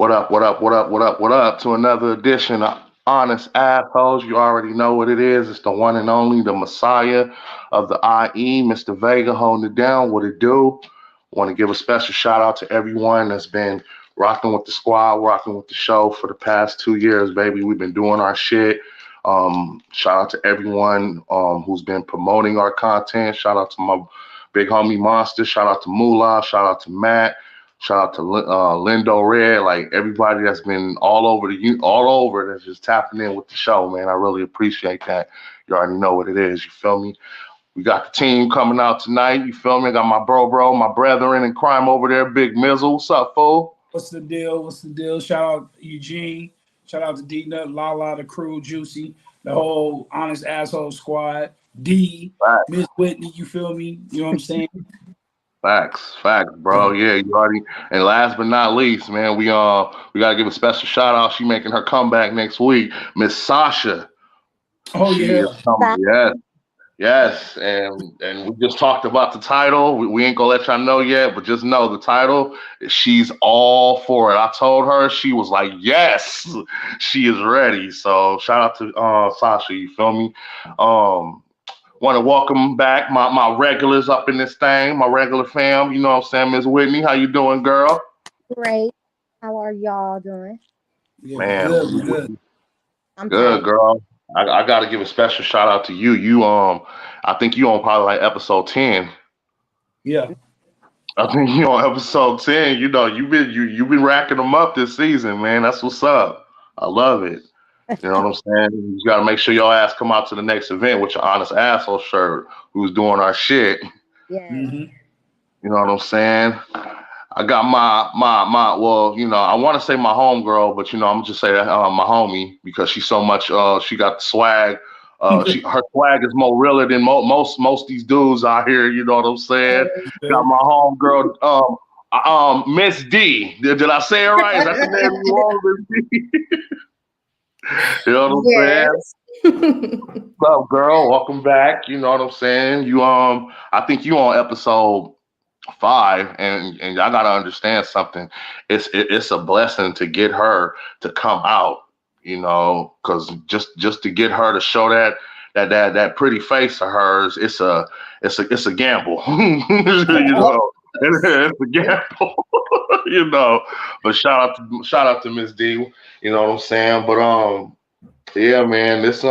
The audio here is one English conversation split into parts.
What up, what up, what up, what up, what up to another edition of Honest Assholes. You already know what it is. It's the one and only, the Messiah of the IE, Mr. Vega holding it down. What it do? Want to give a special shout out to everyone that's been rocking with the squad, rocking with the show for the past 2 years, baby. We've been doing our shit. Shout out to everyone who's been promoting our content. Shout out to my big homie Monster. Shout out to Moolah. Shout out to Matt. Shout out to Lindo Red, like everybody that's been all over that's just tapping in with the show, man. I really appreciate that. You already know what it is. You feel me? We got the team coming out tonight. You feel me? I got my bro, my brethren in crime over there, Big Mizzle. What's up, fool? What's the deal? What's the deal? Shout out Eugene. Shout out to D Nut, Lala, the crew, Juicy, the whole Honest Asshole squad. D, Right. Miss Whitney, you feel me? You know what I'm saying? Facts, bro. Yeah, you already. And last but not least, man, we gotta give a special shout out. She making her comeback next week, Miss Sasha. Oh She yeah. is coming. Yes, and we just talked about the title. We ain't gonna let y'all know yet, but just know the title. She's all for it. I told her, she was like, yes, she is ready. So shout out to Sasha. You feel me? Want to welcome back my regulars up in this thing, my regular fam. You know what I'm saying, Miss Whitney? How you doing, girl? Great. How are y'all doing? Yeah, Man, good. I'm good, tired. girl. I got to give a special shout out to you. I think you on probably like episode 10. Yeah. I think you on episode 10. You know, you've been racking them up this season, man. That's what's up. I love it. You know what I'm saying? You got to make sure your ass come out to the next event with your honest asshole shirt. Who's doing our shit? Yeah. Mm-hmm. You know what I'm saying? I got my well, you know, I want to say my homegirl, but you know, I'm gonna just say that my homie because she's so much. She got the swag. Her swag is more realer than most these dudes out here. You know what I'm saying? Got my homegirl, Miss D. Did I say it right? Is that the name you want, Miss D? You know what I'm saying? What's up, girl? Welcome back. You know what I'm saying? I think you on episode 5, and I gotta understand something. It's a blessing to get her to come out, you know, because just to get her to show that pretty face of hers, it's a gamble. You know, it's a gamble. You know, but shout out to Miss D. You know what I'm saying? But yeah, man, this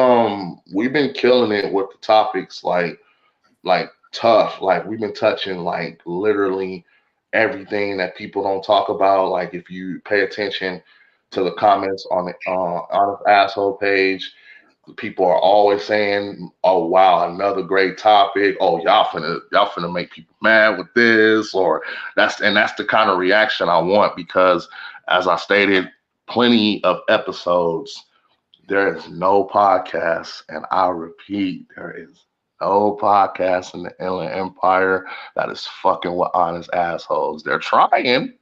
we've been killing it with the topics like tough. Like we've been touching like literally everything that people don't talk about. Like if you pay attention to the comments on the Honest Asshole page, people are always saying, "Oh wow, another great topic. Oh y'all finna make people mad with this," or that's the kind of reaction I want because, as I stated, plenty of episodes. There is no podcast, and I repeat, there is no podcast in the Inland Empire that is fucking with honest assholes. They're trying.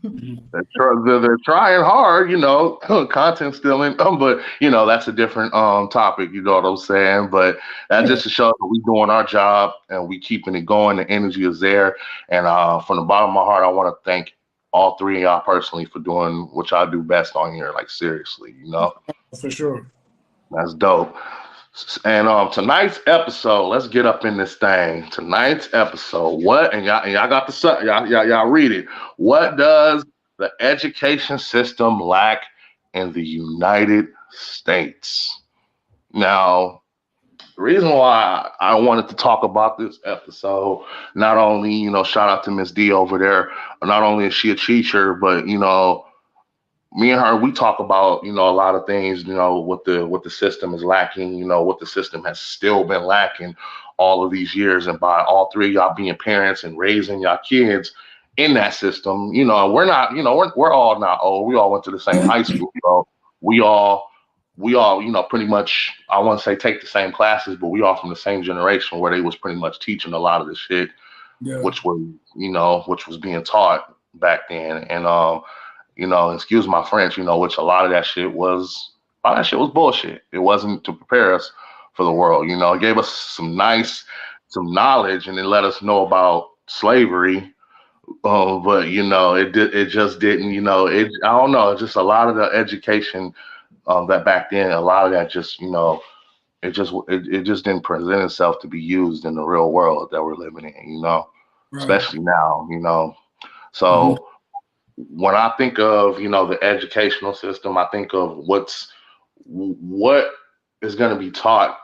They're trying hard, you know, content stealing, but you know that's a different topic. You know what I'm saying? But that just to show that we doing our job and we keeping it going. The energy is there, and from the bottom of my heart, I want to thank all three of y'all personally for doing what y'all do best on here. Like seriously, you know, For sure. that's dope. And tonight's episode, let's get up in this thing. Tonight's episode, what and y'all got the y'all read it. What does the education system lack in the United States? Now, the reason why I wanted to talk about this episode, not only, you know, shout out to Miss D over there, not only is she a teacher, but you know, me and her, we talk about, you know, a lot of things, you know, what the system is lacking, you know, what the system has still been lacking all of these years. And by all three of y'all being parents and raising y'all kids in that system, you know, we're not, you know, we're all not old. We all went to the same high school. So we all, you know, pretty much, I want to say take the same classes, but we all from the same generation where they was pretty much teaching a lot of the shit, Yeah. which was being taught back then. And you know, excuse my French, you know, which a lot of that shit was bullshit. It wasn't to prepare us for the world, you know. It gave us some knowledge and then let us know about slavery, But it just didn't. I don't know. Just a lot of the education that back then, a lot of that just it just didn't present itself to be used in the real world that we're living in. Right. Especially now. Mhm. So when I think of the educational system, I think of what is going to be taught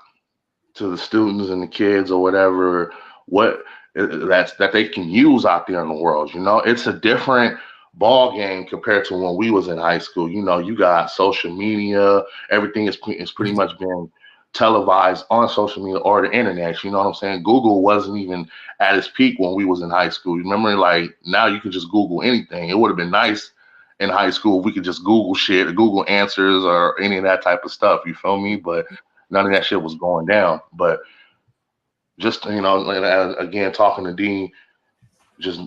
to the students and the kids or whatever, what that they can use out there in the world. It's a different ball game compared to when we was in high school. You got social media, everything is pretty much been televised on social media or the internet. You know what I'm saying? Google wasn't even at its peak when we was in high school. You remember, like, now you can just Google anything. It would have been nice in high school if we could just Google shit or Google answers or any of that type of stuff. You feel me? But none of that shit was going down. But just again, talking to Dean, just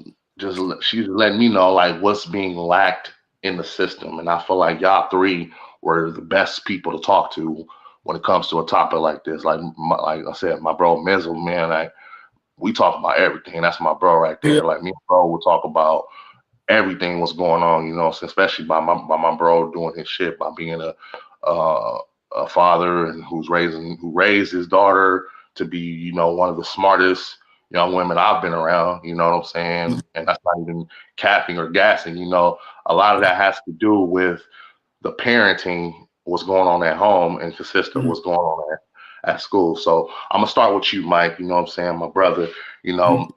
she's letting me know like what's being lacked in the system, and I feel like y'all three were the best people to talk to when it comes to a topic like this. Like I said, my bro Mizzle, man, like we talk about everything. That's my bro right Yeah. there. Like me and bro will talk about everything what's going on, especially by my bro doing his shit, by being a father and who raised his daughter to be, one of the smartest young women I've been around, you know what I'm saying? And that's not even capping or gassing, a lot of that has to do with the parenting, what's going on at home, and the sister, Mhm. what's going on at school. So I'm gonna start with you, Mike, you know what I'm saying, my brother. You Mhm. know,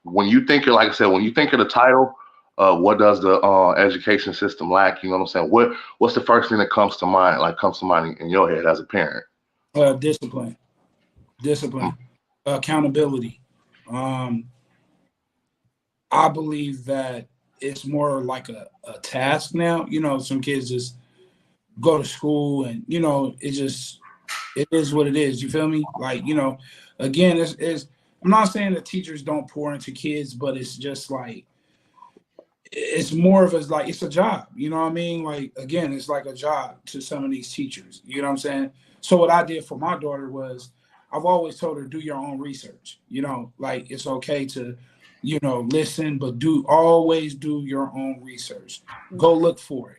when you think of, like I said, when you think of the title, what does the education system lack? You know what I'm saying? What's the first thing that comes to mind in your head as a parent? Discipline, accountability. Um, I believe that it's more like a task now. Some kids just go to school and it is what it is. You feel me? Like, again, it's I'm not saying that teachers don't pour into kids, but it's just like it's more of like it's a job. You know what I mean? Like, again, it's like a job to some of these teachers. You know what I'm saying? So what I did for my daughter was I've always told her do your own research. Like it's okay to, listen, but always do your own research. Go look for it.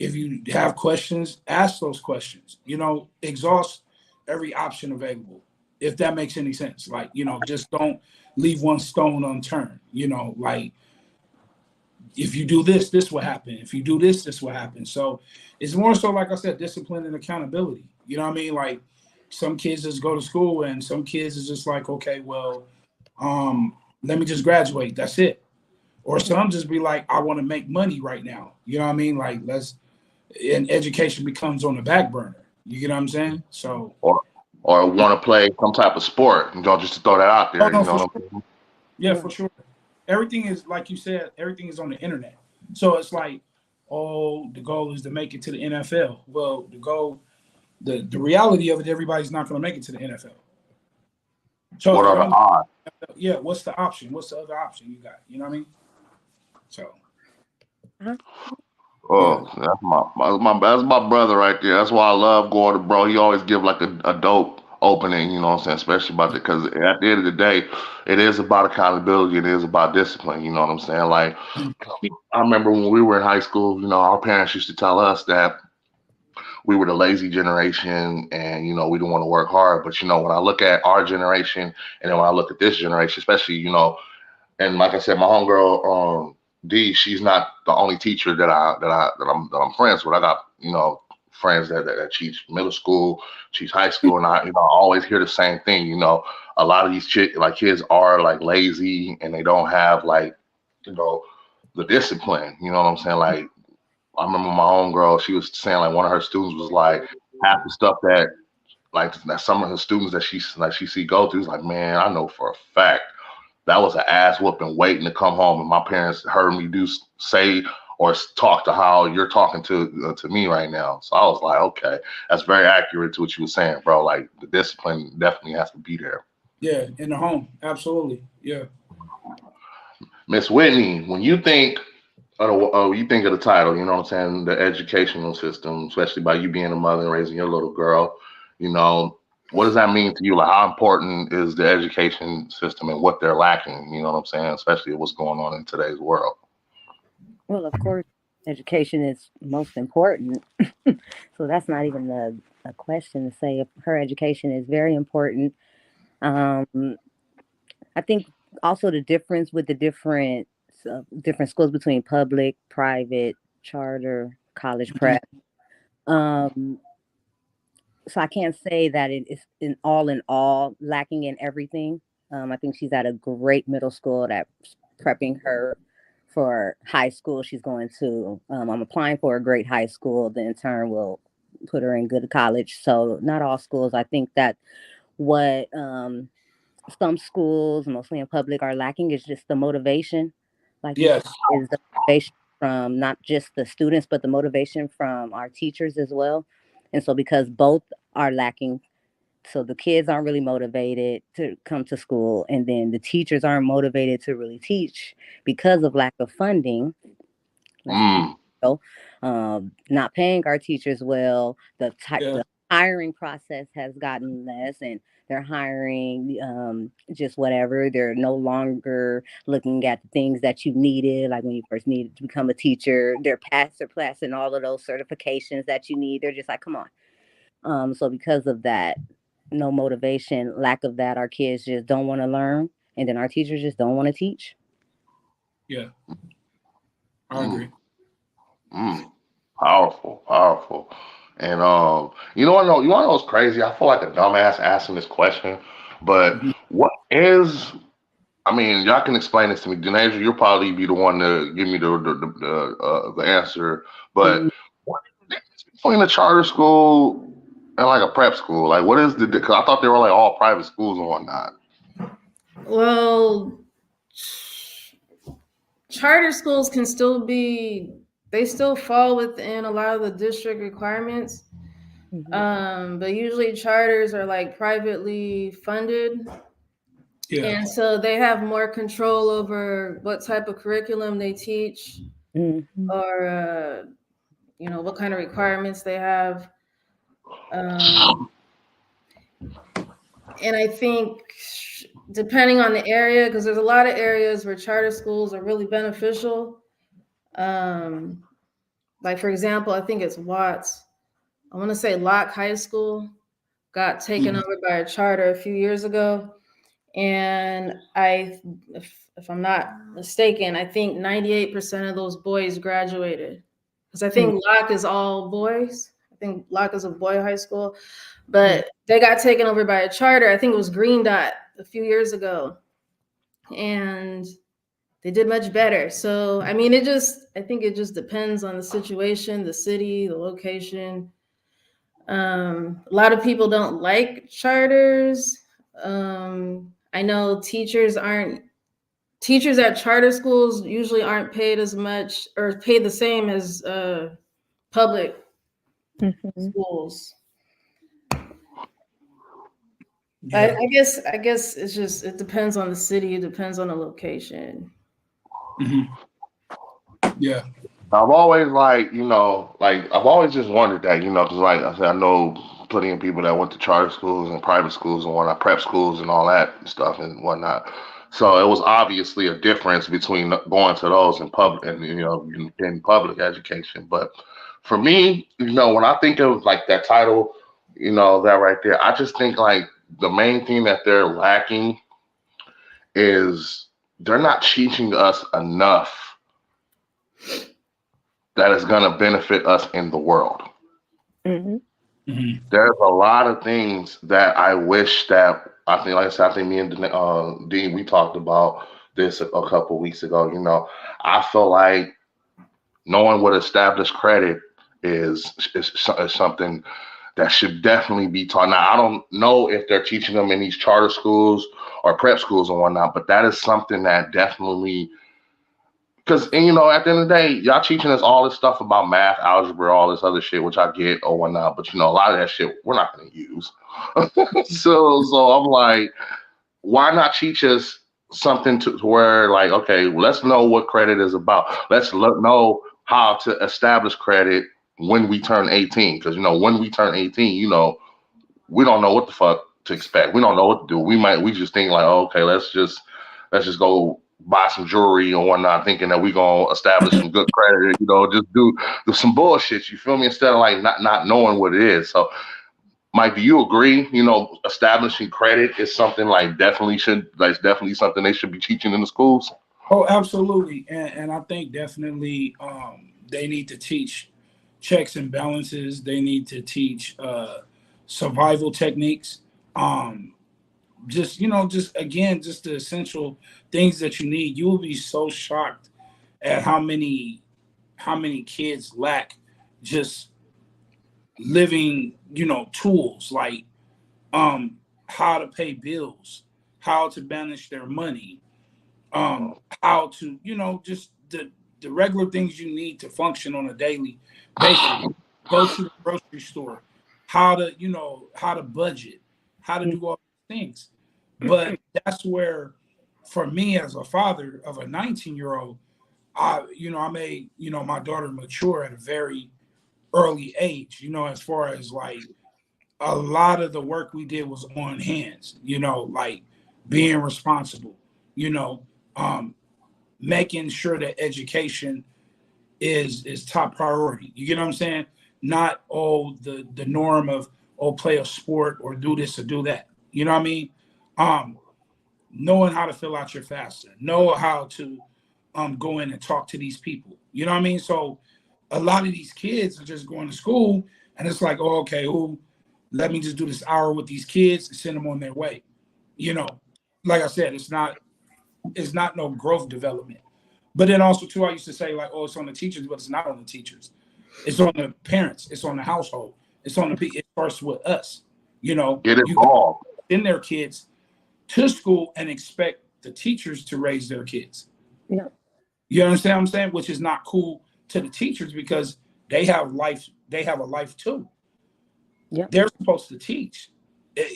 If you have questions, ask those questions. Exhaust every option available. If that makes any sense. Like, just don't leave one stone unturned. Like if you do this, this will happen. If you do this, this will happen. So it's more so, like I said, discipline and accountability. You know what I mean? Like some kids just go to school and some kids is just like, okay, well, let me just graduate. That's it. Or some just be like, I want to make money right now. You know what I mean? Like and education becomes on the back burner. You get what I'm saying? So, Or want to play some type of sport? Just to throw that out oh there. no, You know for what sure. I'm saying? Yeah, for sure. Everything is like you said. Everything is on the internet. So it's like, oh, the goal is to make it to the NFL. Well, the reality of it, everybody's not going to make it to the NFL. So What if are you the don't, odds? yeah, what's the option? What's the other option you got? You know what I mean? So Uh-huh. yeah, Oh, that's my brother right there. That's why I love Gordon, bro. He always give like a dope opening, you know what I'm saying? Especially about it, because at the end of the day, it is about accountability. It is about discipline. You know what I'm saying? Like I remember when we were in high school, our parents used to tell us that we were the lazy generation, and we didn't want to work hard. But when I look at our generation, and then when I look at this generation, especially, and like I said, my homegirl, D, she's not the only teacher that I'm friends with. I got friends that teach middle school, teach high school, and I always hear the same thing. A lot of these kids are like lazy, and they don't have like you know the discipline. You know what I'm saying? Like I remember my homegirl, she was saying like one of her students was like half the stuff that some of her students that she see go through is like, man, I know for a fact that was an ass whooping waiting to come home, and my parents heard me say or talk to how you're talking to me right now. So I was like, okay, that's very accurate to what you were saying, bro. Like the discipline definitely has to be there. yeah, in the home, absolutely, yeah. Miss Whitney, when you think of the title, you know what I'm saying, the educational system, especially by you being a mother and raising your little girl, you know, what does that mean to you? Like, how important is the education system and what they're lacking? You know what I'm saying? Especially what's going on in today's world. Well, of course, education is most important. So that's not even a question to say if her education is very important. Um, I think also the difference with the different schools between public, private, charter, college prep. Um, so I can't say that it is in all lacking in everything. I think she's at a great middle school that's prepping her for high school. She's going to. I'm applying for a great high school. The intern will put her in good college. So not all schools. I think that what some schools, mostly in public, are lacking is just the motivation. Like you Yes. said, is the motivation from not just the students, but the motivation from our teachers as well. And so because both are lacking, so the kids aren't really motivated to come to school, and then the teachers aren't motivated to really teach because of lack of funding. Not paying our teachers well. The hiring process has gotten less, and they're hiring just whatever. They're no longer looking at the things that you needed, like when you first needed to become a teacher. They're past their class and all of those certifications that you need. They're just like, come on. So because of that, no motivation, lack of that, our kids just don't want to learn, and then our teachers just don't want to teach. Yeah, I agree. Powerful. And you wanna know what's crazy? I feel like a dumbass asking this question, but what is? I mean, y'all can explain this to me. Denasia, you'll probably be the one to give me the answer. But what is the difference between a charter school and like a prep school? Like, what is the? Because I thought they were like all private schools and whatnot. Well, charter schools can still be. They still fall within a lot of the district requirements. But usually charters are like privately funded. Yeah. And so they have more control over what type of curriculum they teach, or what kind of requirements they have. And I think depending on the area, because there's a lot of areas where charter schools are really beneficial. Like, for example, I think it's Watts. I want to say Locke High School got taken over by a charter a few years ago. And if I'm not mistaken, I think 98% of those boys graduated. Because I think Locke is all boys. I think Locke is a boy high school. But they got taken over by a charter. I think it was Green Dot a few years ago. And they did much better. So, I mean, I think it just depends on the situation, the city, the location. A lot of people don't like charters. I know teachers at charter schools usually aren't paid as much or paid the same as public schools. Yeah. I guess it depends on the city. It depends on the location. Yeah. I've always I've always just wondered that, because like I said, I know plenty of people that went to charter schools and private schools and whatnot, prep schools and all that stuff and whatnot. So it was obviously a difference between going to those in public and, in public education. But for me, when I think of like that title, that right there, I just think like the main thing that they're lacking is they're not teaching us enough that is going to benefit us in the world. There's a lot of things that I wish that I think me and Dean, we talked about this a couple of weeks ago. I feel like knowing what established credit is something that should definitely be taught. Now, I don't know if they're teaching them in these charter schools or prep schools and whatnot, but that is something that definitely. Because, at the end of the day, y'all teaching us all this stuff about math, algebra, all this other shit, which I get or whatnot. But, a lot of that shit we're not going to use. So I'm like, why not teach us something to where, like, okay, let's know what credit is about. Let's know how to establish credit when we turn 18. Because, when we turn 18, we don't know what the fuck to expect. We don't know what to do. We just think like, oh, okay, let's just go buy some jewelry or whatnot, thinking that we're gonna establish some good credit, just do some bullshit, you feel me, instead of like not knowing what it is. So Mike, do you agree, establishing credit is something definitely something they should be teaching in the schools? Oh, absolutely. And I think definitely they need to teach checks and balances. They need to teach survival techniques. Just the essential things that you need. You will be so shocked at how many kids lack just living, tools like how to pay bills, how to manage their money, how to, just the regular things you need to function on a daily basis. Go to the grocery store, how to budget, how to do all these things. But that's where, for me as a father of a 19-year-old, I made, my daughter mature at a very early age, as far as like a lot of the work we did was on hands, like being responsible, making sure that education is top priority. You get what I'm saying? Not the norm of play a sport or do this or do that. You know what I mean? Knowing how to fill out your FAFSA, know how to go in and talk to these people. You know what I mean? So a lot of these kids are just going to school and it's like, oh, okay, let me just do this hour with these kids and send them on their way. Like I said, it's not no growth development. But then also too, I used to say like, oh, it's on the teachers, but it's not on the teachers. It's on the parents. It's on the household. It starts with us. Get involved. Send their kids to school and expect the teachers to raise their kids. Yeah. You understand what I'm saying? Which is not cool to the teachers because they have life. They have a life too. Yeah. They're supposed to teach.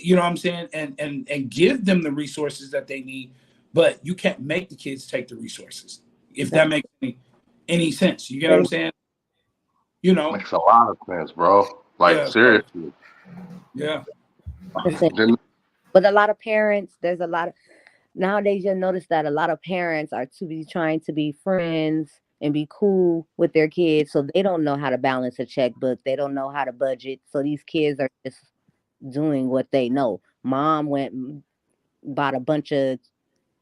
You know what I'm saying? And give them the resources that they need. But you can't make the kids take the resources. If that makes any sense. You get what I'm saying? Makes a lot of sense, bro. Seriously. Yeah. But a lot of parents, nowadays you'll notice that a lot of parents are trying to be friends and be cool with their kids. So they don't know how to balance a checkbook. They don't know how to budget. So these kids are just doing what they know. Mom went and bought a bunch of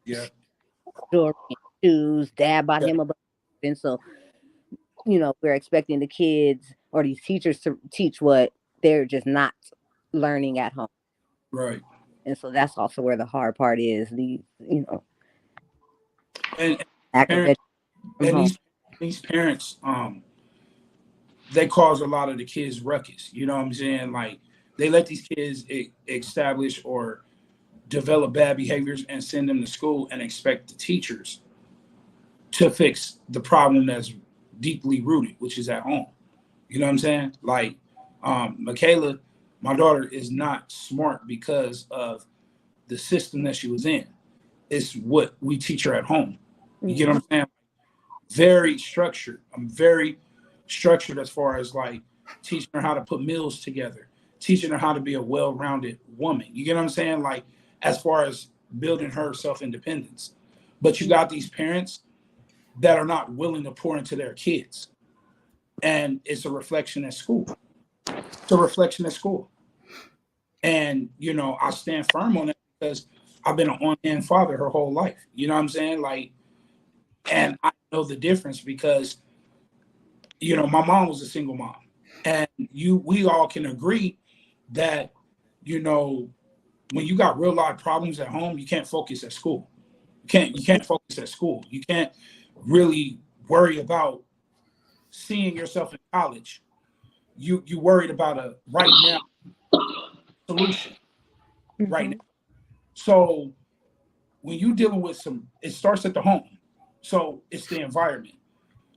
jewelry and shoes. Dad bought him a bunch. And so, we're expecting the kids or these teachers to teach what they're just not learning at home. Right. And so that's also where the hard part is. These parents, they cause a lot of the kids ruckus. You know what I'm saying? Like they let these kids establish or develop bad behaviors and send them to school and expect the teachers to fix the problem that's deeply rooted, which is at home. You know what I'm saying? Like Michaela, my daughter, is not smart because of the system that she was in. It's what we teach her at home. You get what I'm saying? Very structured. I'm very structured as far as like teaching her how to put meals together, teaching her how to be a well-rounded woman. You get what I'm saying? Like as far as building her self-independence. But you got these parents that are not willing to pour into their kids. And it's a reflection at school. It's a reflection at school. And, I stand firm on it because I've been an on-hand father her whole life. You know what I'm saying? Like, and I know the difference because, my mom was a single mom. And we all can agree that, when you got real life problems at home, you can't focus at school. You can't focus at school. You can't really worry about seeing yourself in college. You worried about a right now solution right now. So when you're dealing with it starts at the home. So it's the environment.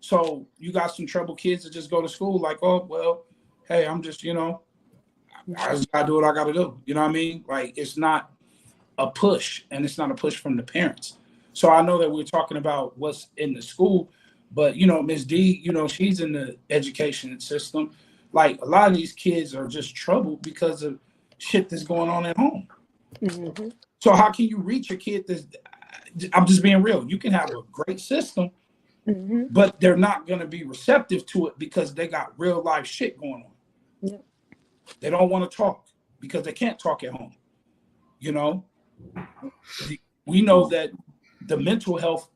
So you got some troubled kids that just go to school like, oh, well, hey, I'm just, I just gotta do what I gotta do. You know what I mean? Like it's not a push, and it's not a push from the parents. So I know that we're talking about what's in the school, but Ms. D, she's in the education system. Like a lot of these kids are just troubled because shit that's going on at home. Mm-hmm. So how can you reach a kid that's, I'm just being real. You can have a great system, Mm-hmm. but they're not going to be receptive to it because they got real life shit going on. Yep. They don't want to talk because they can't talk at home. You know, we know that the mental health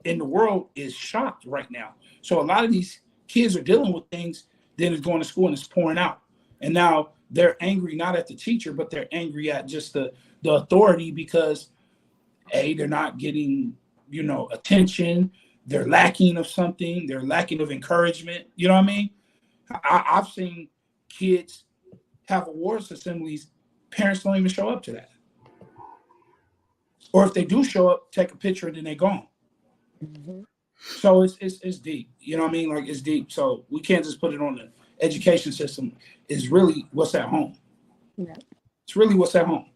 in the world is shot right now. So a lot of these kids are dealing with things, then it's going to school and it's pouring out. And now they're angry, not at the teacher, but they're angry at just the authority because they're not getting, attention. They're lacking of something. They're lacking of encouragement. You know what I mean? I've seen kids have awards assemblies. Parents don't even show up to that. Or if they do show up, take a picture and then they're gone. Mm-hmm. So it's deep. You know what I mean? Like it's deep. So we can't just put it on the education system. It's really what's at home. Yeah. It's really what's at home.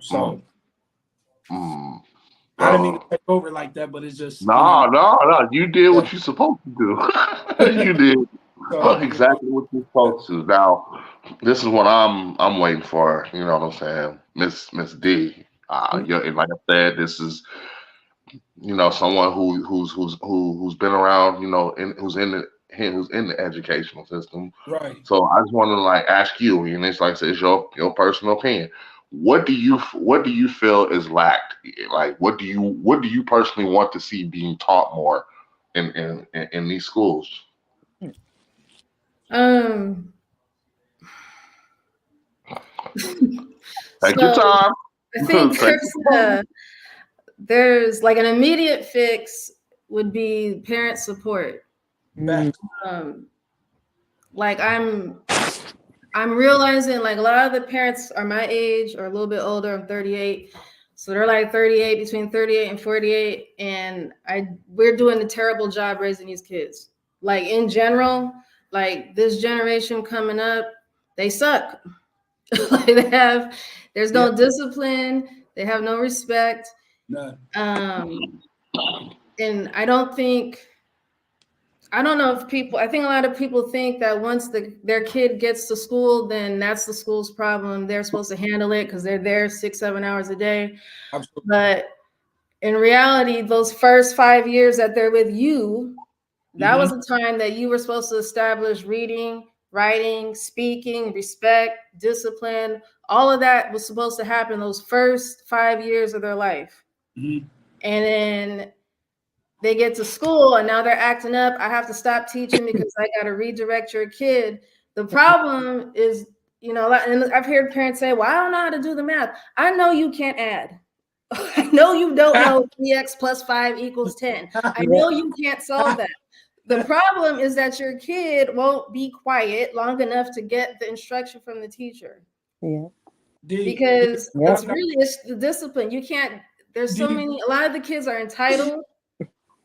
So I didn't mean to take over like that, but it's just No. You did what you're supposed to do. You did exactly what you're supposed to. Now, this is what I'm waiting for. You know what I'm saying, Miss D. And like I said, this is someone who's been around. Who's in the educational system. Right. So I just want to ask you, and it's like I said, it's your personal opinion. What do you feel is lacked? Like, what do you personally want to see being taught more in these schools? Take your time. I think there's like an immediate fix would be parent support. Like I'm realizing like a lot of the parents are my age or a little bit older. I'm 38. So they're like 38, between 38 and 48. And we're doing a terrible job raising these kids. Like in general, like this generation coming up, they suck. Like there's no discipline. They have no respect. None. And I don't know if I think a lot of people think that once their kid gets to school, then that's the school's problem. They're supposed to handle it because they're there 6-7 hours a day. Absolutely. But in reality, those first 5 years that they're with you, that was the time that you were supposed to establish reading, writing, speaking, respect, discipline. All of that was supposed to happen those first 5 years of their life. Mm-hmm. And then they get to school and now they're acting up. I have to stop teaching because I got to redirect your kid. The problem is, and I've heard parents say, well, I don't know how to do the math. I know you can't add. I know you don't know 3x plus 5 equals 10. I know you can't solve that. The problem is that your kid won't be quiet long enough to get the instruction from the teacher. Yeah. Because it's the discipline. You can't, there's a lot of the kids are entitled.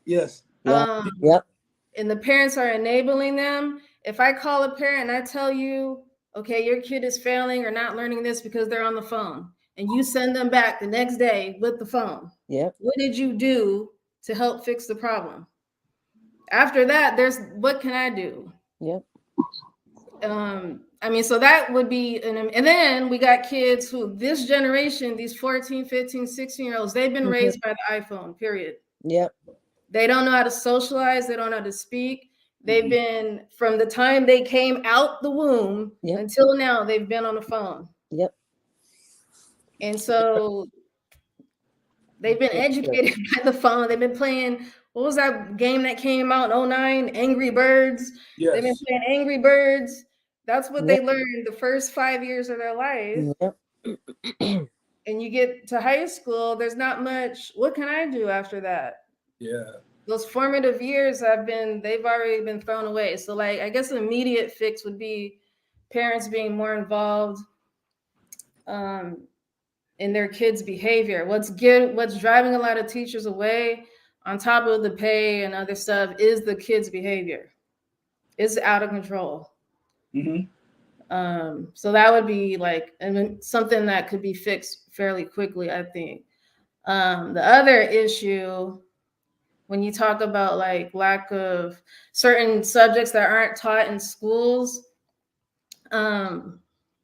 Yes. And the parents are enabling them. If I call a parent and I tell you, okay, your kid is failing or not learning this because they're on the phone, and you send them back the next day with the phone. Yep. What did you do to help fix the problem? After that, what can I do? Yep. So that would be, and then we got kids who this generation, these 14, 15, 16-year-olds, they've been raised by the iPhone, period. Yep. They don't know how to socialize. They don't know how to speak. They've been, from the time they came out the womb until now, they've been on the phone. Yep. And so they've been educated by the phone. They've been playing, what was that game that came out in 2009? Angry Birds. Yes. They've been playing Angry Birds. That's what they learned the first 5 years of their life. Yep. And you get to high school, there's not much. What can I do after that? Yeah. Those formative years they've already been thrown away. So like, I guess an immediate fix would be parents being more involved in their kids' behavior. What's driving a lot of teachers away on top of the pay and other stuff is the kids' behavior. It's out of control. Mm-hmm. So that would be something that could be fixed fairly quickly, I think. The other issue, when you talk about like lack of certain subjects that aren't taught in schools,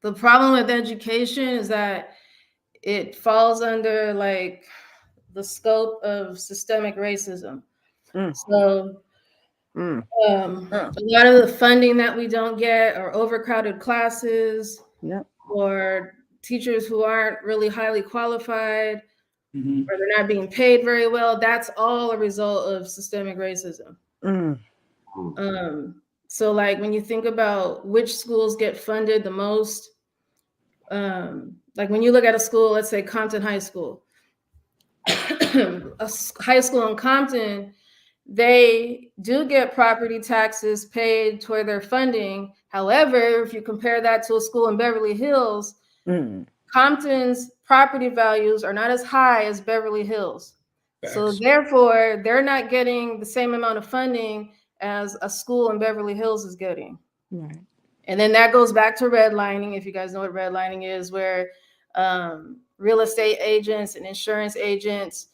the problem with education is that it falls under like the scope of systemic racism. Mm. So Mm. a lot of the funding that we don't get, or overcrowded classes, Yep. or teachers who aren't really highly qualified, Mhm. or they're not being paid very well, that's all a result of systemic racism. Mm. So like when you think about which schools get funded the most, like when you look at a school, let's say Compton High School, a high school in Compton, they do get property taxes paid toward their funding. However, if you compare that to a school in Beverly Hills, Mm. Compton's property values are not as high as Beverly Hills. So Facts. therefore, they're not getting the same amount of funding as a school in Beverly Hills is getting. Right. And then that goes back to redlining, if you guys know what redlining is, where real estate agents and insurance agents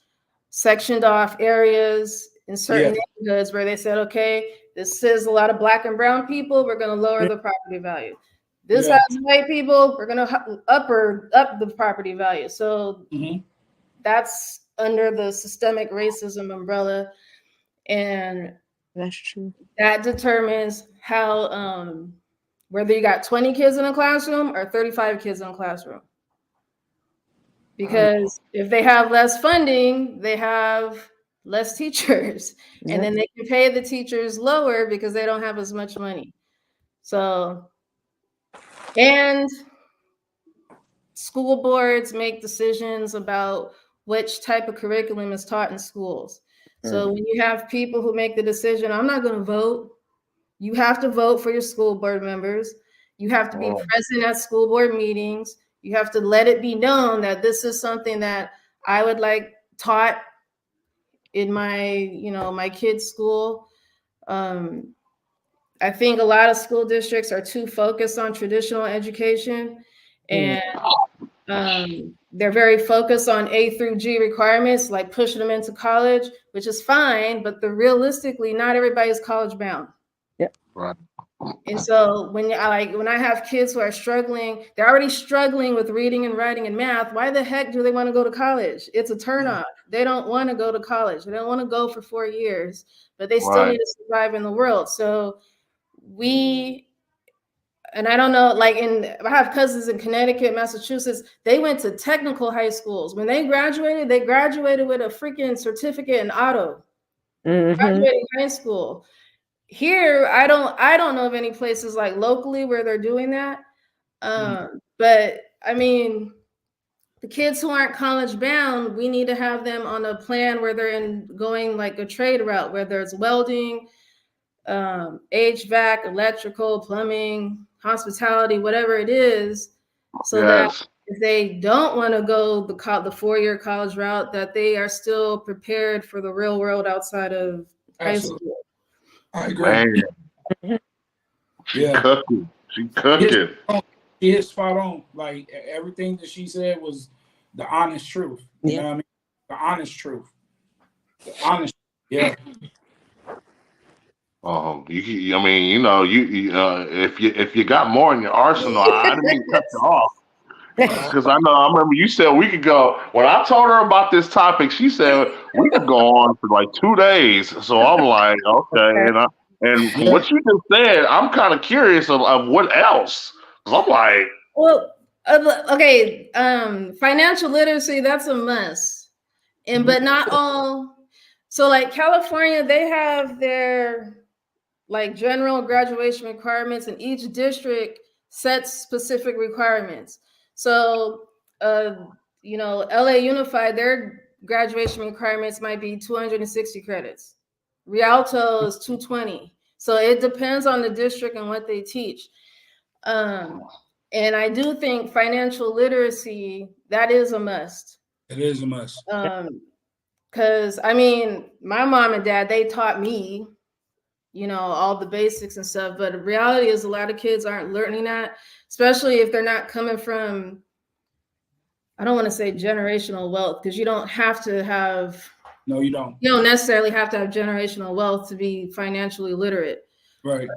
sectioned off areas in certain neighborhoods where they said, okay, this is a lot of Black and brown people, we're going to lower the property value. This has white people, we're going to up the property value. So that's under the systemic racism umbrella. And That's true. that determines how, whether you got 20 kids in a classroom or 35 kids in a classroom. Because if they have less funding, they have less teachers. Yep. And then they can pay the teachers lower because they don't have as much money. So, and school boards make decisions about which type of curriculum is taught in schools. So when you have people who make the decision, I'm not going to vote. You have to vote for your school board members. You have to be present at school board meetings. You have to let it be known that this is something that I would like taught in my, my kids' school. I think a lot of school districts are too focused on traditional education, and they're very focused on A through G requirements, like pushing them into college, which is fine, but realistically, not everybody is college bound. Yep. Right. And so when I have kids who are struggling, they're already struggling with reading and writing and math. Why the heck do they want to go to college? It's a turnoff. They don't want to go to college. They don't want to go for 4 years, but they still need to survive in the world. So and I don't know, I have cousins in Connecticut, Massachusetts. They went to technical high schools. When they graduated with a freaking certificate in auto. Graduating high school. Here, I don't know of any places like locally where they're doing that. But I mean, the kids who aren't college bound, we need to have them on a plan where they're going like a trade route, whether it's welding, HVAC, electrical, plumbing, hospitality, whatever it is, so that if they don't want to go the 4-year college route, that they are still prepared for the real world outside of high school. I agree. Man. She cooking. She hit spot on. Like everything that she said was the honest truth. You know what I mean? The honest truth. The honest. Yeah. If you got more in your arsenal, I didn't mean to cut you off. Because I remember you said we could go. When I told her about this topic, she said we could go on for like 2 days. So I'm like, okay. And what you just said, I'm kind of curious of what else. Because I'm like, well, okay. Financial literacy, that's a must. But not all. So like California, they have their like general graduation requirements, and each district sets specific requirements. So, LA Unified, their graduation requirements might be 260 credits. Rialto is 220. So it depends on the district and what they teach. And I do think financial literacy, that is a must. It is a must. Because, I mean, my mom and dad, they taught me, all the basics and stuff. But the reality is a lot of kids aren't learning that, especially if they're not coming from, I don't want to say generational wealth, because you don't have to have. No, you don't. You don't necessarily have to have generational wealth to be financially literate. Right.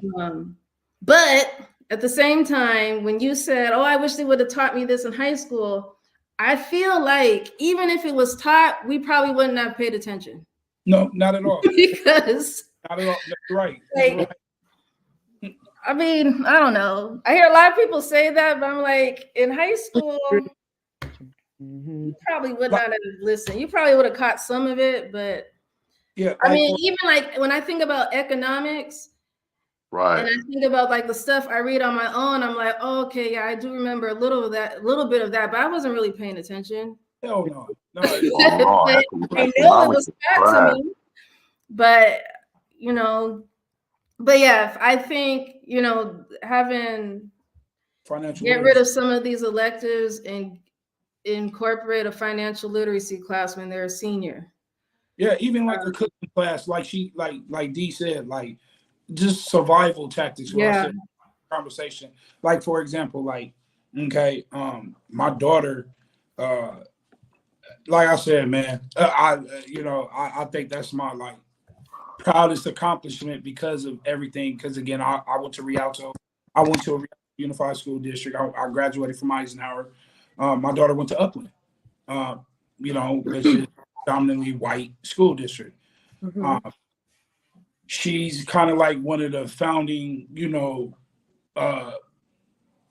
But at the same time, when you said, "Oh, I wish they would have taught me this in high school," I feel like even if it was taught, we probably wouldn't have paid attention. No, not at all. Because Not at all. No, you're right. Like, You're right. I mean, I don't know. I hear a lot of people say that, but I'm like, in high school, you probably would not have listened. You probably would have caught some of it, but Yeah, I mean, even like when I think about economics, Right. and I think about like the stuff I read on my own, I'm like, oh, okay, yeah, I do remember a little bit of that, but I wasn't really paying attention. hell no. No, Oh, I know it was taught to me, but you know, but yeah, I think, you know, having financial get rid of some of these electives and incorporate a financial literacy class when they're a senior. Yeah, even like a cooking class, like Dee said, like just survival tactics. What I said in the conversation. Like for example, like, okay, my daughter, like I said, man, I think that's my like proudest accomplishment because of everything. Because again, I went to Rialto. I went to a unified school district. I graduated from Eisenhower. My daughter went to Upland. Which is dominantly white school district. She's kind of like one of the founding,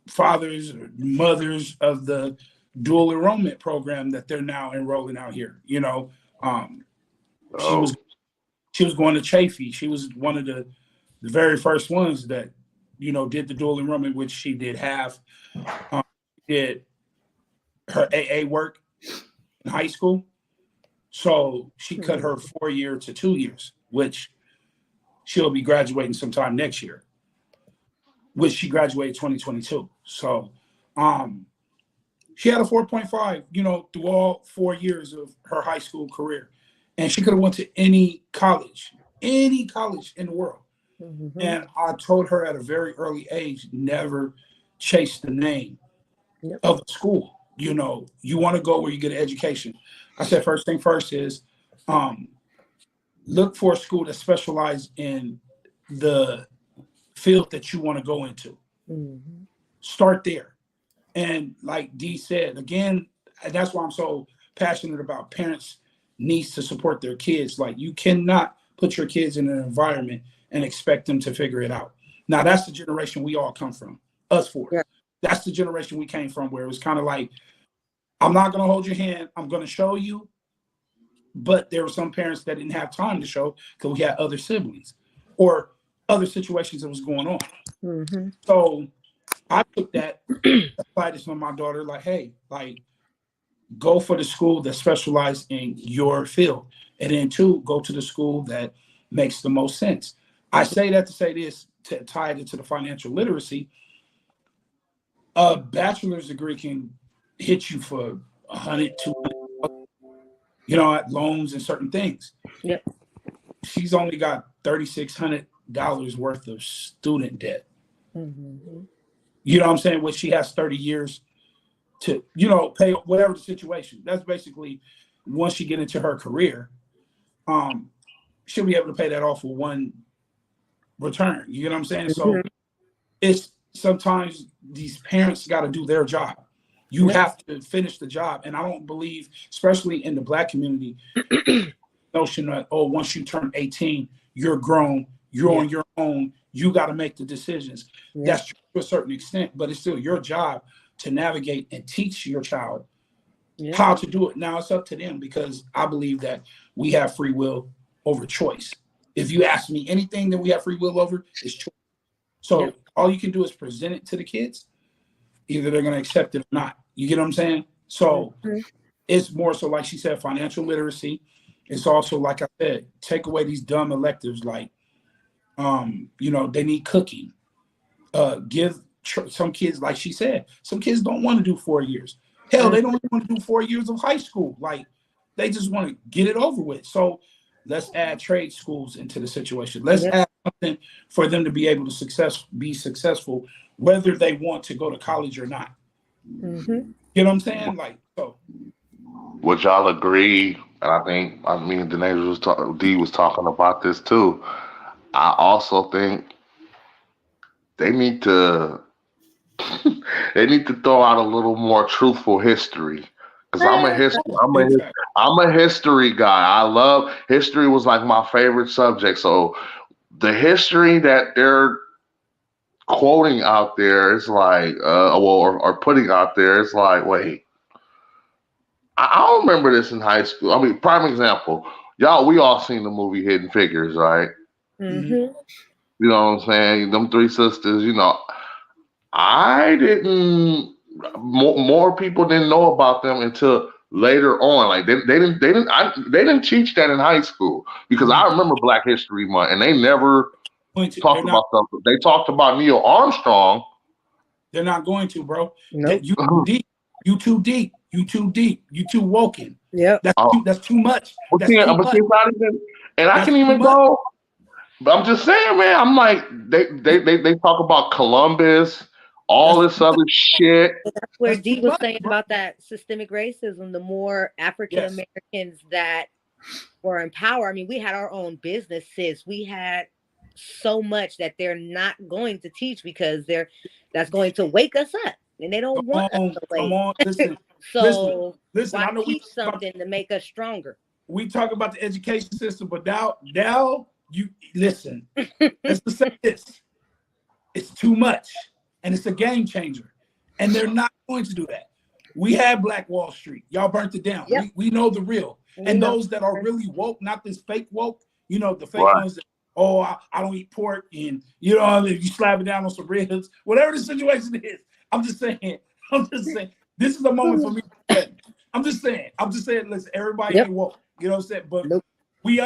fathers or mothers of the dual enrollment program that they're now enrolling out here. She was going to Chafee. She was one of the very first ones that, did the dual enrollment, which she did have. Did her AA work in high school. So she cut her 4 year to 2 years, which she'll be graduating sometime next year, which she graduated 2022. So she had a 4.5, through all 4 years of her high school career. And she could have went to any college in the world. And I told her at a very early age, never chase the name of the school. You want to go where you get an education. I said, first thing first is look for a school that specializes in the field that you want to go into. Start there. And like Dee said, again, that's why I'm so passionate about parents needs to support their kids. Like you cannot put your kids in an environment and expect them to figure it out. Now that's the generation we all come from, us four. Yeah. That's the generation we came from, where it was kind of like, I'm not going to hold your hand. I'm going to show you. But there were some parents that didn't have time to show because we had other siblings or other situations that was going on. So I took that, applied this on my daughter, like, hey, like, go for the school that specializes in your field. And then two, go to the school that makes the most sense. I say that to say this, to tie it into the financial literacy. A bachelor's degree can hit you for $100, $200, at loans and certain things. Yep. She's only got $3,600 worth of student debt. You know what I'm saying? Which she has 30 years to, pay whatever the situation. That's basically once she get into her career, she'll be able to pay that off with one return. You know what I'm saying? So it's sometimes these parents got to do their job. You have to finish the job. And I don't believe, especially in the Black community, notion that, once you turn 18, you're grown, you're on your own, you got to make the decisions. That's true to a certain extent, but it's still your job to navigate and teach your child how to do it. Now it's up to them, because I believe that we have free will over choice. If you ask me anything that we have free will over, is choice. So all you can do is present it to the kids. Either they're going to accept it or not. You get what I'm saying? So it's more so, like she said, financial literacy. It's also, like I said, take away these dumb electives like, they need cooking. Give some kids, like she said, some kids don't want to do 4 years. Hell, they don't even want to do 4 years of high school. Like, they just want to get it over with. So let's add trade schools into the situation. Let's add something for them to be able to be successful, whether they want to go to college or not. You know what I'm saying? Like, so. Would y'all agree? And Dee was talking about this too. I also think they need to they need to throw out a little more truthful history. Because I'm a history guy. I love history. Was like my favorite subject. So the history that they're quoting out there is like, or putting out there is like, wait, I don't remember this in high school. I mean, prime example, y'all, we all seen the movie Hidden Figures, right? Mm-hmm. You know what I'm saying? Them three sisters, you know, I didn't. More people didn't know about them until later on. Like they didn't teach that in high school because I remember Black History Month and they never talked about something. They talked about Neil Armstrong. They're not going to, bro. Nope. You too deep. You too deep. You too deep. You too woken. Yep. That's too much. But it's not even, and I can even go. But I'm just saying, man. I'm like they talk about Columbus, all this other shit. That's where Dee was saying about that systemic racism. The more African Americans that were in power, I mean, we had our own businesses. We had so much that they're not going to teach because that's going to wake us up, and they don't want us to wake. Come on, listen. So listen. why I know teach something to make us stronger? We talk about the education system, but now you listen. Let's just say this: it's too much, and it's a game changer, and they're not going to do that. We had Black Wall Street. Y'all burnt it down. Yep. We know the real, and those that are really woke, not this fake woke. You know, the fake ones that, I don't eat pork, and you know, you slap it down on some ribs, whatever the situation is. I'm just saying. This is a moment for me. I'm just saying. Listen, everybody ain't woke. You know what I'm saying? But we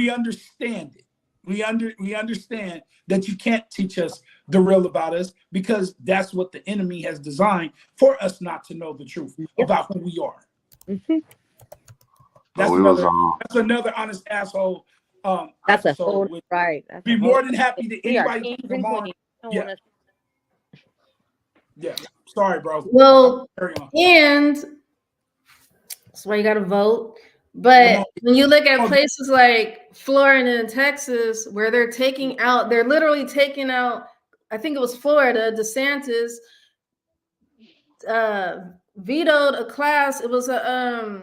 understand it. We understand that you can't teach us the real about us because that's what the enemy has designed for us not to know the truth about who we are. Mm-hmm. That's another honest asshole. That's a whole right. Be more than happy that anybody come on. Yeah. Sorry, bro. Well, and that's why you got to vote. But when you look at places like Florida and Texas, where they're literally taking out, I think it was Florida, DeSantis vetoed a class. It was a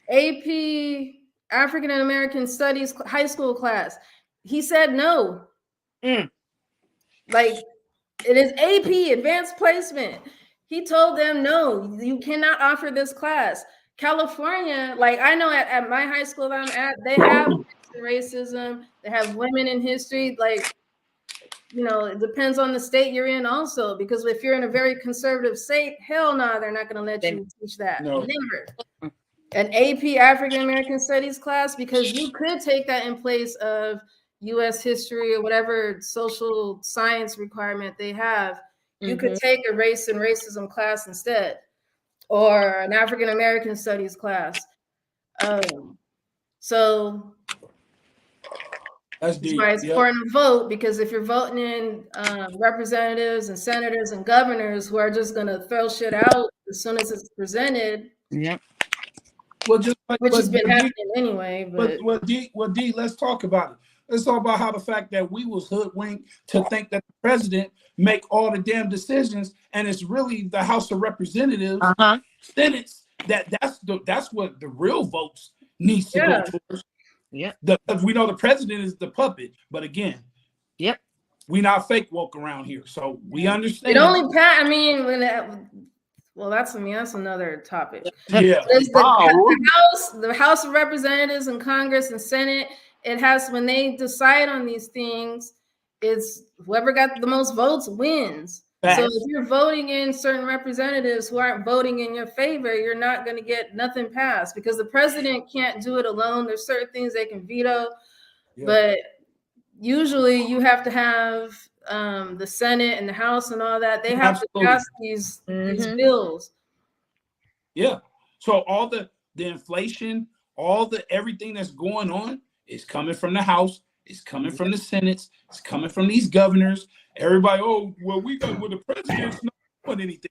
AP African American Studies high school class. He said no. Like, it is AP, advanced placement. He told them, no, you cannot offer this class. California, like I know at my high school that I'm at, they have racism, they have women in history. Like, you know, it depends on the state you're in also, because if you're in a very conservative state, hell no, they're not going to let you teach that. No. Never. An AP African American Studies class, because you could take that in place of U.S. history or whatever social science requirement they have. You could take a race and racism class instead, or an African American Studies class. So that's why it's important to vote, because if you're voting in representatives and senators and governors who are just going to throw shit out as soon as it's presented, which has been happening anyway. But D, let's talk about it. Let's talk about how the fact that we was hoodwinked to think that the president make all the damn decisions, and it's really the House of Representatives, Senates, that's what the real votes needs to go towards. Yeah, because we know the president is the puppet, but again, we not fake woke around here, so we understand. It only that's another topic. Yeah, the House of Representatives and Congress and Senate. It has, when they decide on these things, it's whoever got the most votes wins. So if you're voting in certain representatives who aren't voting in your favor, you're not going to get nothing passed, because the president can't do it alone. There's certain things they can veto, but usually you have to have the Senate and the House and all that. They have to pass these bills. Yeah. So all the inflation, everything that's going on, it's coming from the House. It's coming from the Senate. It's coming from these governors. Everybody, the president's not doing anything.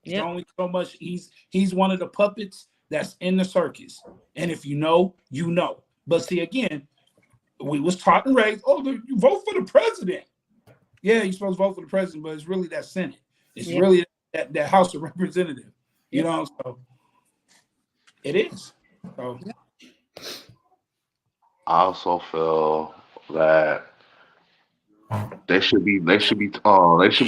It's only so much. He's one of the puppets that's in the circus. And if you know, you know. But see, again, we was taught and raised, you vote for the president. Yeah, you're supposed to vote for the president, but it's really that Senate. It's Yep. really that House of Representative, you know. So it is. So I also feel that they should be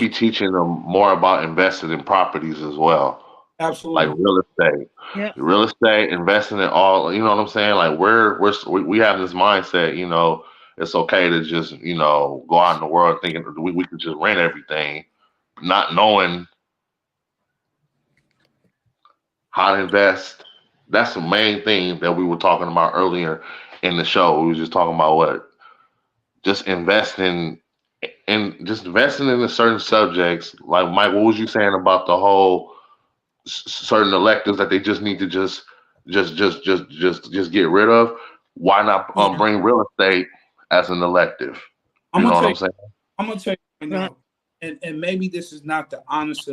teaching them more about investing in properties as well, like absolutely, real estate. Yep. Real estate, investing in all, you know what I'm saying? Like we have this mindset, it's okay to just, go out in the world thinking we could just rent everything, not knowing how to invest. That's the main thing that we were talking about earlier in the show. We were just talking about just investing in the certain subjects. Like Mike, what was you saying about the whole certain electives that they just need to just get rid of? Why not yeah. bring real estate as an elective? I'm You know gonna what tell I'm you. saying? I'm gonna tell you right Right. now, and maybe this is not the honest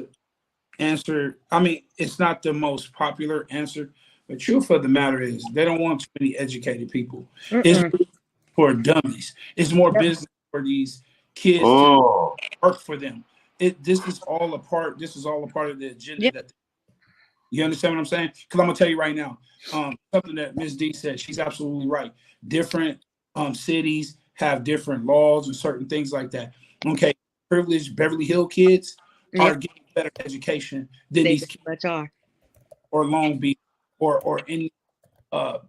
answer. I mean, it's not the most popular answer. The truth of the matter is, they don't want too many educated people. It's Mm-mm. for dummies. It's more Yep. business for these kids to Oh, work for them. This is all a part. This is all a part of the agenda. Yep. That you understand what I'm saying? Because I'm gonna tell you right now, something that Ms. D said. She's absolutely right. Different cities have different laws and certain things like that. Okay, privileged Beverly Hill kids are Yep. getting better education than They these very kids much are. or Long Beach or any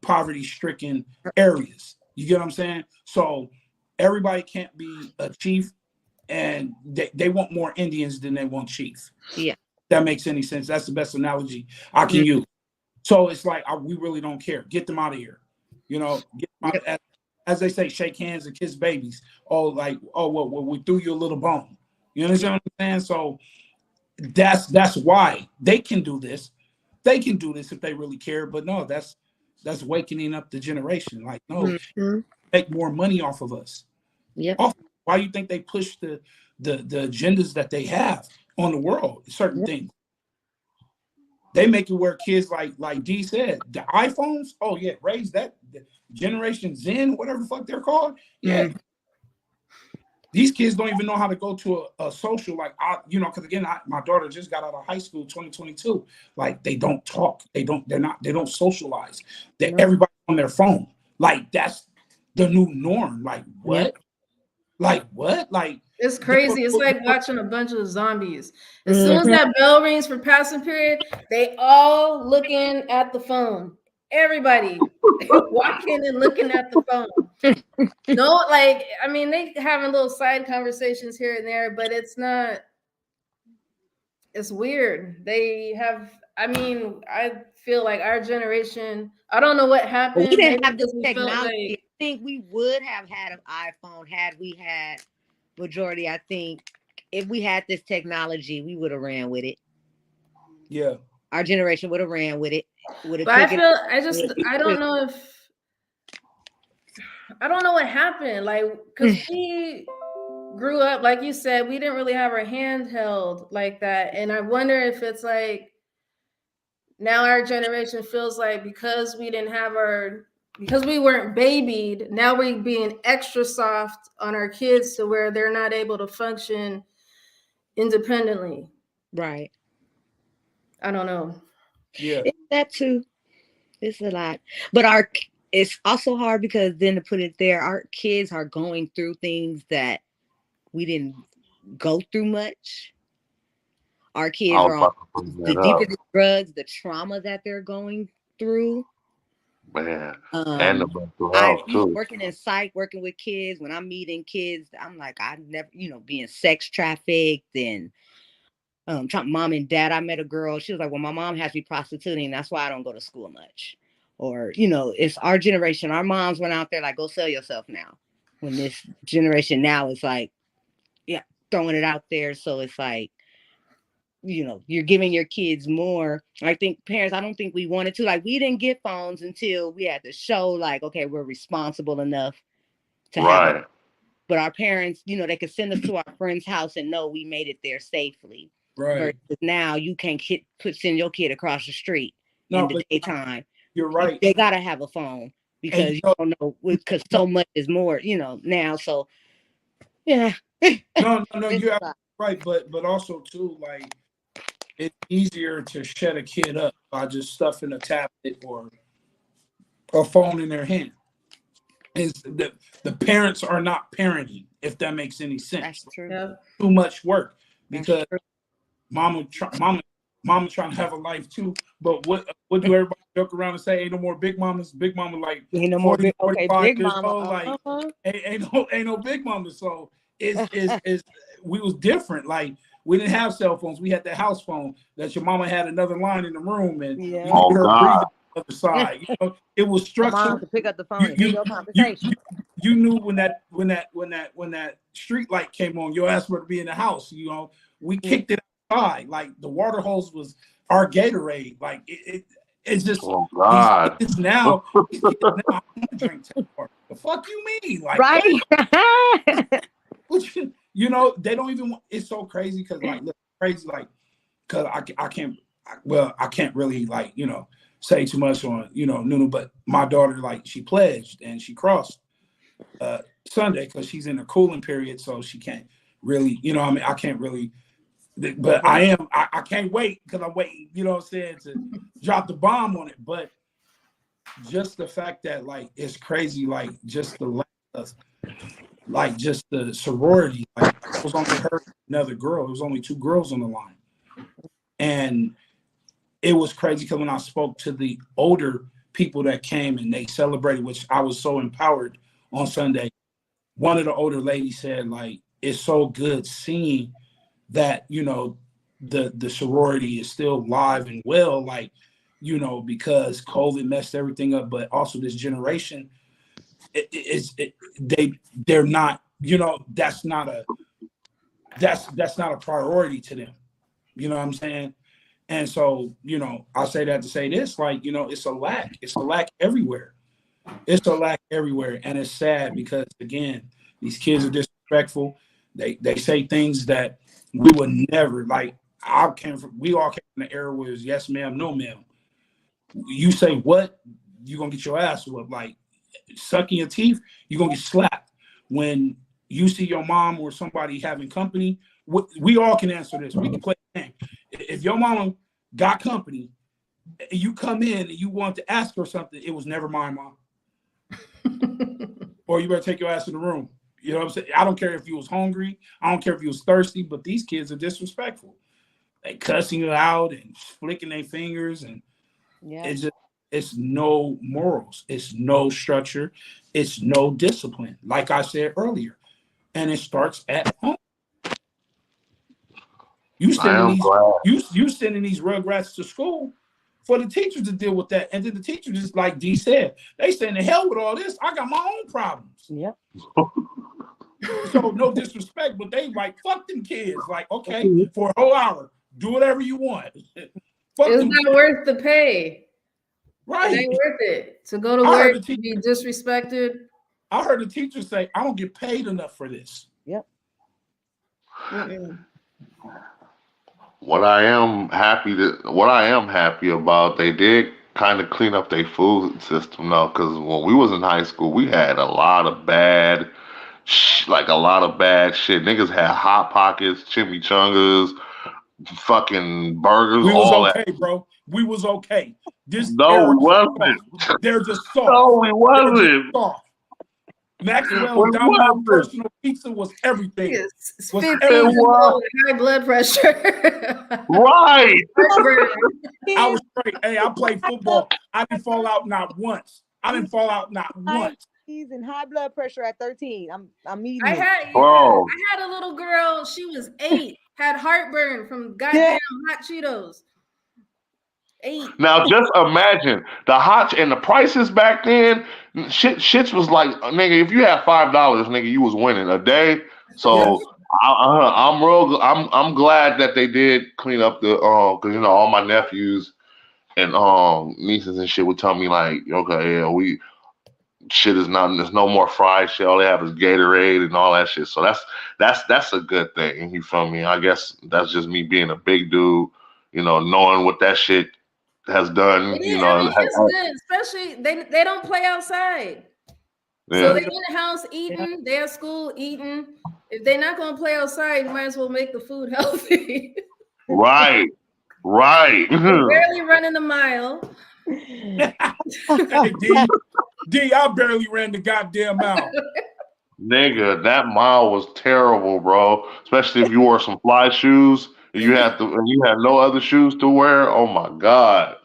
poverty-stricken areas. You get what I'm saying? So everybody can't be a chief, and they want more Indians than they want chief. Yeah. That makes any sense. That's the best analogy I can Mm. use. So it's like we really don't care. Get them out of here. Get them out. Yep. As they say, shake hands and kiss babies. Oh, well, we threw you a little bone. You understand what I'm saying? So that's why they can do this. They can do this if they really care. But no, that's wakening up the generation. Like, no, Mhm. make more money off of us. Yep. Why do you think they push the agendas that they have on the world? Certain Yep. things. They make it where kids like D said, the iPhones, oh yeah, raise that the Generation Zen, whatever the fuck they're called. Yeah. Mm. These kids don't even know how to go to a social, like because again, my daughter just got out of high school 2022. Like they don't talk, they don't socialize. That No. everybody's on their phone. Like that's the new norm. Like what? Yep. Like what? Like It's crazy. It's like watching a bunch of zombies. As soon as Mhm. that bell rings for passing period, they all looking at the phone. Everybody walking and looking at the phone. No, like, I mean, they having little side conversations here and there, but it's not, it's weird. They have, I mean, I feel like our generation, I don't know what But happened. we didn't Maybe have this because we felt technology. like, I think we would have had an iPhone had we had majority. I think if we had this technology, we would have ran with it. yeah. Our generation would have ran with it. Would have but I taken feel, I don't know if, I don't know what happened. Like, because we grew up, like you said, we didn't really have our hand held like that. And I wonder if it's like now our generation feels like because we didn't have because we weren't babied, now we're being extra soft on our kids to where they're not able to function independently. right. I don't know. Yeah. It's that too. It's a lot. But it's also hard because then to put it there, our kids are going through things that we didn't go through much. Our I kids was are on about to bring the that deeper up, the drugs, the trauma that they're going through. man, and the Um, mental I health too. working in psych, working with kids. When I'm meeting kids, I'm like, I never, being sex trafficked and mom and dad. I met a girl. She was like, well, my mom has me prostituting. That's why I don't go to school much. Or, it's our generation. Our moms went out there like, go sell yourself now. When this generation now is like, yeah, throwing it out there. So it's like, you're giving your kids more. I think parents, I don't think we wanted to. Like, we didn't get phones until we had to show, like, okay, we're responsible enough to have it. Right. But our parents, they could send us to our friend's house and know we made it there safely. Right. Versus now you can't send your kid across the street No, in the but daytime. you're right. They gotta have a phone because And you don't know, because so much is more, now. So yeah. no, It's you're a lot. Right, but also too, like it's easier to shut a kid up by just stuffing a tablet or a phone in their hand. Is the parents are not parenting, if that makes any sense. That's true. Yeah. Too much work That's because true. mama trying to have a life too. But what do everybody joke around and say? Ain't no more big mamas. Big mama like Ain't no more 40, big. Okay, 45 big years mama. old. Like Uh-huh. ain't no big mama. So is we was different. Like we didn't have cell phones. We had that house phone that your mama had another line in the room and Yeah. you Oh hear her God. breathing on the other side. You know, it was My mom structured. to pick up the phone and hear your You, conversation. you knew when that street light came on, your ass were to be in the house. You know, we kicked it outside. Like the water hose was our Gatorade. Like it's just Oh these God. kids now. These kids now I want to drink Tim Hortons. The fuck you mean? Like Right. you know, they don't even want. It's so crazy because like look, crazy like because I can't really like say too much on Nunu, but my daughter like she pledged and she crossed Sunday because she's in a cooling period, so she can't really I mean I can't really, but I can't wait because I'm waiting what I'm saying to drop the bomb on it. But just the fact that like it's crazy, like just the lack of, like just the sorority, like it was only her and another girl. It was only two girls on the line, and it was crazy because when I spoke to the older people that came and they celebrated, which I was so empowered on Sunday. One of the older ladies said, like, it's so good seeing that, the sorority is still live and well, like, because COVID messed everything up, but also this generation, they're not, that's not a priority to them. You know what I'm saying? And so, I say that to say this, like, it's a lack. It's a lack everywhere. It's a lack everywhere. And it's sad because, again, these kids are disrespectful. They say things that we would never, like, we all came from the era where it was yes, ma'am, no, ma'am. You say what, you're going to get your ass whooped. Like, sucking your teeth, you're going to get slapped. When you see your mom or somebody having company, we all can answer this. We can play the game. If your mama got company, and you come in and you want to ask her something, it was never my mom. Or you better take your ass in the room. You know what I'm saying? I don't care if you was hungry. I don't care if you was thirsty, but these kids are disrespectful. They cussing you out and flicking their fingers, and it's no morals. It's no structure. It's no discipline, like I said earlier. And it starts at home. You sending these rugrats to school for the teachers to deal with that. And then the teachers, just like D said, they saying the hell with all this. I got my own problems. Yep. So no disrespect, but they like, fuck them kids. Like, okay, for a whole hour, do whatever you want. It's not worth the pay. Right. It ain't worth it to go to work to be disrespected. I heard the teacher say, I don't get paid enough for this. Yep. What I am happy about, they did kind of clean up their food system now. Because when we was in high school, we had a lot of bad shit. Niggas had Hot Pockets, chimichangas, fucking burgers. We was all okay, that. bro. We was okay. No, we wasn't. They're just soft. No, we wasn't. Maxwell Domino personal pizza was everything. It's 15 high blood pressure. Right. I was straight. Hey, I played football. I didn't fall out not once. He's in high blood pressure at 13. I'm eating. I had a little girl. She was 8. Had heartburn from goddamn hot Cheetos. 8. Now just imagine the hot and the prices back then. Shits was like, nigga, if you had $5, nigga, you was winning a day. So yes. I'm glad that they did clean up the because all my nephews and nieces and shit would tell me like, okay, yeah, there's no more fried shit. All they have is Gatorade and all that shit. So that's a good thing. You feel me? I guess that's just me being a big dude, knowing what that shit has done. It's good. Especially they don't play outside. Yeah. So they're in the house eating, they're at school eating. If they're not gonna play outside, you might as well make the food healthy. Right. Barely running a mile. Hey, D, I barely ran the goddamn mile. Nigga, that mile was terrible, bro. Especially if you wore some fly shoes and you had no other shoes to wear. Oh my God.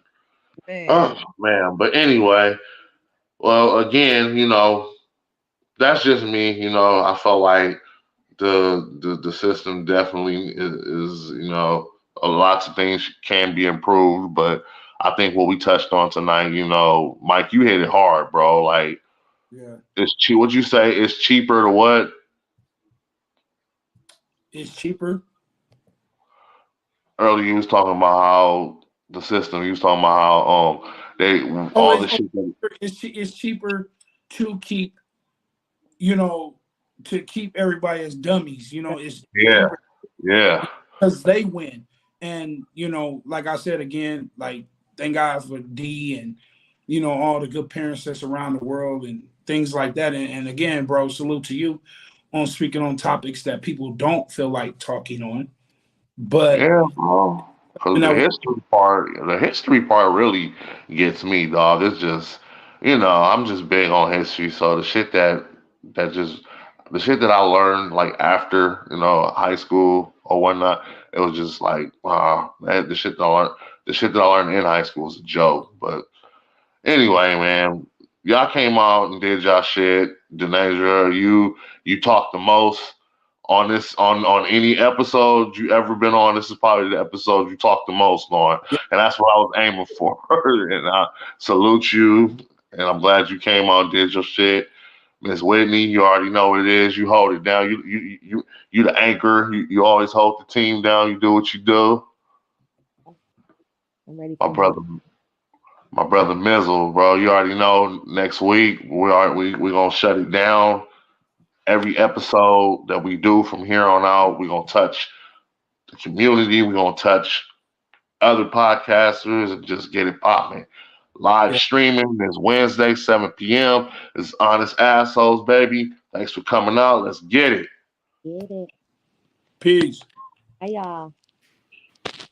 Man. Oh man. But anyway, well, again, that's just me. I felt like the system definitely is lots of things can be improved, but I think what we touched on tonight, Mike, you hit it hard, bro. Like, Yeah, it's cheap. What'd you say? It's cheaper to what? it's cheaper. Earlier, you was talking about how the system. You was talking about how they all the shit. It's cheaper to keep, to keep everybody as dummies. It's Yeah, yeah, because they win. And, like I said again, like, thank God for D and, all the good parents that's around the world and things like that. And again, bro, salute to you on speaking on topics that people don't feel like talking on. But yeah, bro. Because the history part really gets me, dog. It's just, I'm just big on history. So the shit that I learned like after, high school or whatnot, it was just like, wow, man, the shit that I learned in high school was a joke. But anyway, man, y'all came out and did y'all shit. Denasia, you talked the most on this on any episode you ever been on. This is probably the episode you talked the most on, and that's what I was aiming for. And I salute you, and I'm glad you came out and did your shit. Miss Whitney, you already know what it is. You hold it down. You the anchor. You always hold the team down. You do what you do. I'm ready My for brother, my brother Mizzle, bro. You already know. Next week we gonna shut it down. Every episode that we do from here on out, we're gonna touch the community. We're gonna touch other podcasters and just get it popping. Live streaming this Wednesday, 7 p.m. It's Honest Assholes, baby. Thanks for coming out. Let's get it. Get it. peace. Hey, y'all.